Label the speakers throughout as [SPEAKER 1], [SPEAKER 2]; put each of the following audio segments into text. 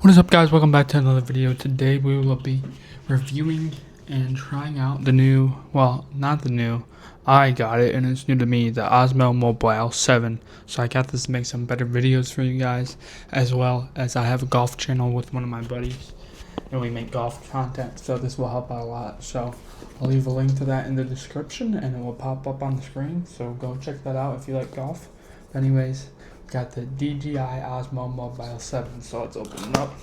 [SPEAKER 1] What is up, guys? Welcome back to another video. Today we will be reviewing and trying out the new, well, not the new, I got it and it's new to me, the Osmo Mobile 7. So I got this to make some better videos for you guys, as well as I have a golf channel with one of my buddies and we make golf content, so this will help out a lot. So I'll leave a link to that in the description and it will pop up on the screen, so go check that out if you like golf. But anyways, got the DJI Osmo Mobile 7, so let's open it up.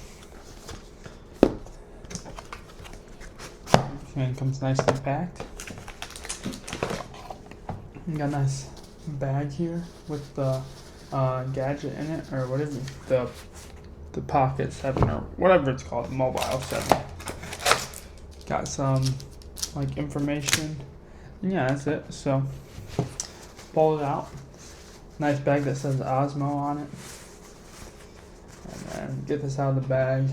[SPEAKER 1] And it comes nicely packed. You got a nice bag here with the gadget in it, or whatever, the Pocket 7 or whatever it's called, Mobile 7. Got some like information, and yeah, that's it. So pull it out. Nice bag that says Osmo on it. And then get this out of the bag,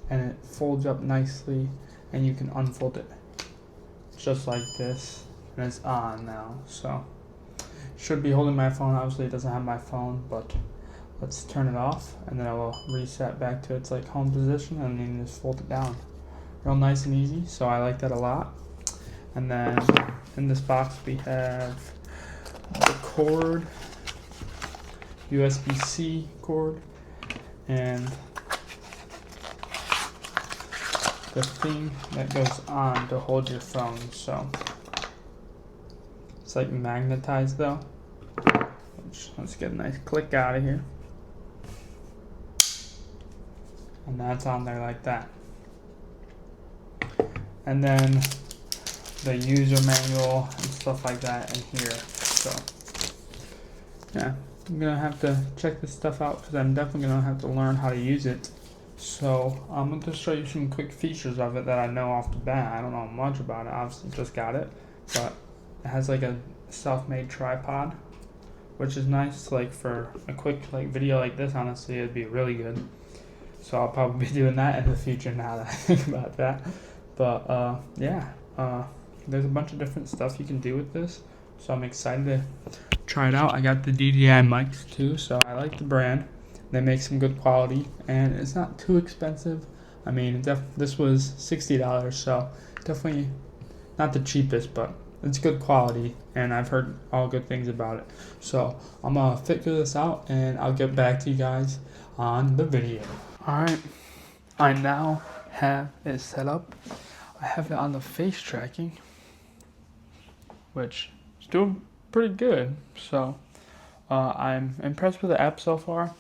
[SPEAKER 1] and it folds up nicely, and you can unfold it just like this, and it's on now. So should be holding my phone. Obviously it doesn't have my phone, but let's turn it off, and then I will reset back to its like home position, and then just fold it down. Real nice and easy, so I like that a lot. And then in this box we have the cord, USB-C cord, and the thing that goes on to hold your phone. So it's like magnetized though. Let's get a nice click out of here, and that's on there like that. And then the user manual and stuff like that in here. So yeah, I'm gonna have to check this stuff out because I'm definitely gonna have to learn how to use it. So I'm going to show you some quick features of it that I know off the bat. I don't know much about it, obviously just got it, but it has like a self-made tripod, which is nice. Like for a quick like video like this, honestly it'd be really good. So I'll probably be doing that in the future now that I think about that. But there's a bunch of different stuff you can do with this, so I'm excited to try it out. I got the DJI mics too, so I like the brand. They make some good quality, and it's not too expensive. I mean, this was $60, so definitely not the cheapest, but it's good quality, and I've heard all good things about it. So I'm gonna figure this out, and I'll get back to you guys on the video. Alright, I now have it set up. I have it on the face tracking, which is doing pretty good. So I'm impressed with the app so far.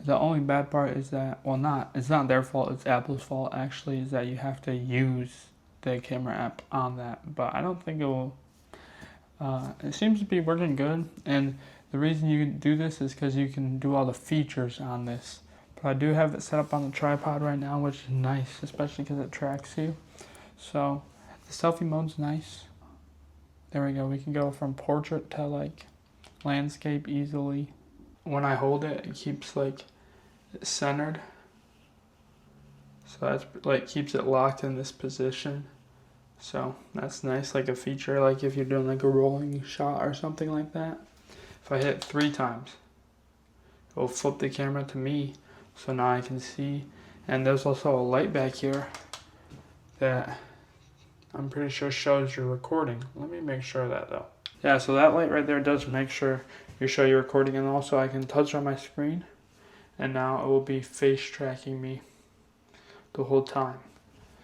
[SPEAKER 1] The only bad part is that, well, it's not their fault, it's Apple's fault actually, is that you have to use the camera app on that. But I don't think it will, it seems to be working good. And the reason you can do this is because you can do all the features on this. But I do have it set up on the tripod right now, which is nice, especially because it tracks you. So the selfie mode's nice. There we go, we can go from portrait to like landscape easily. When I hold it, it keeps like it centered, so that's like keeps it locked in this position. So that's nice, like a feature, like if you're doing like a rolling shot or something like that. If I hit it 3 times, it will flip the camera to me, so now I can see. And there's also a light back here that I'm pretty sure shows you're recording. Let me make sure of that though. Yeah, so that light right there does make sure you show you're recording, and also I can touch on my screen, and now it will be face tracking me the whole time.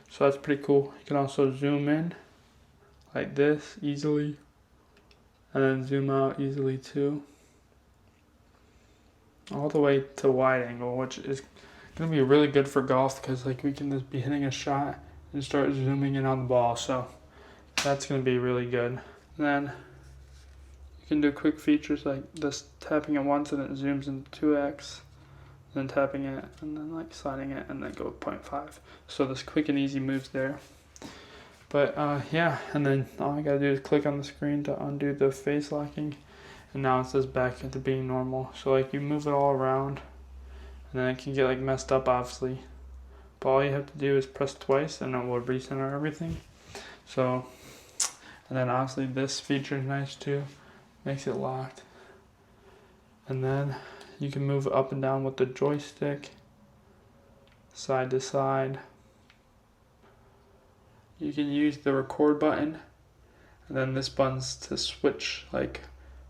[SPEAKER 1] So that's pretty cool. You can also zoom in like this easily, and then zoom out easily too, all the way to wide angle, which is gonna be really good for golf because like we can just be hitting a shot and start zooming in on the ball. So that's gonna be really good. And then you can do quick features like this, tapping it once and it zooms into 2x, then tapping it and then like sliding it and then go 0.5. So this quick and easy moves there. But yeah, and then all I gotta do is click on the screen to undo the face locking, and now it says back into being normal. So like you move it all around, and then it can get like messed up obviously, but all you have to do is press twice and it will recenter everything. So, and then obviously this feature is nice too. Makes it locked, and then you can move it up and down with the joystick. side to side. You can use the record button, and then this button's to switch like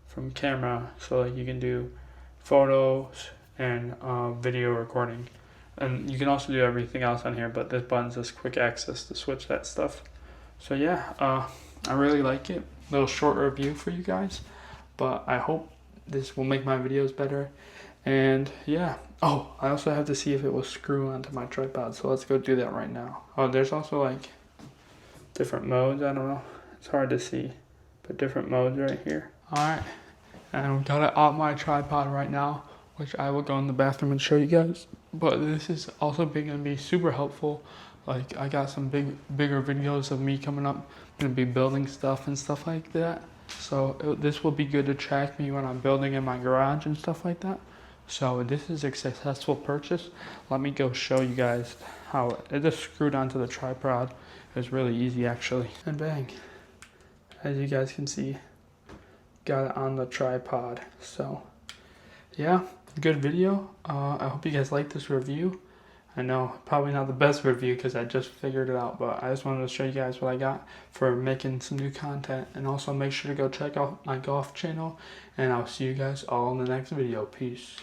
[SPEAKER 1] from camera, so like you can do photos and video recording, and you can also do everything else on here, but this button's just quick access to switch that stuff. So yeah, I really like it. Little short review for you guys, but I hope this will make my videos better. And yeah, oh, I also have to see if it will screw onto my tripod, so let's go do that right now. Oh, there's also like different modes. I don't know, it's hard to see, but different modes right here. All right, and we got it on my tripod right now, which I will go in the bathroom and show you guys. But this is also gonna be super helpful. Like, I got some bigger videos of me coming up, gonna be building stuff and stuff like that. So this will be good to track me when I'm building in my garage and stuff like that. So this is a successful purchase. Let me go show you guys how it just screwed onto the tripod. It was really easy actually. And bang, as you guys can see, got it on the tripod. So yeah, good video. I hope you guys like this review. I know, probably not the best review because I just figured it out, but I just wanted to show you guys what I got for making some new content. And also make sure to go check out my golf channel, and I'll see you guys all in the next video. Peace.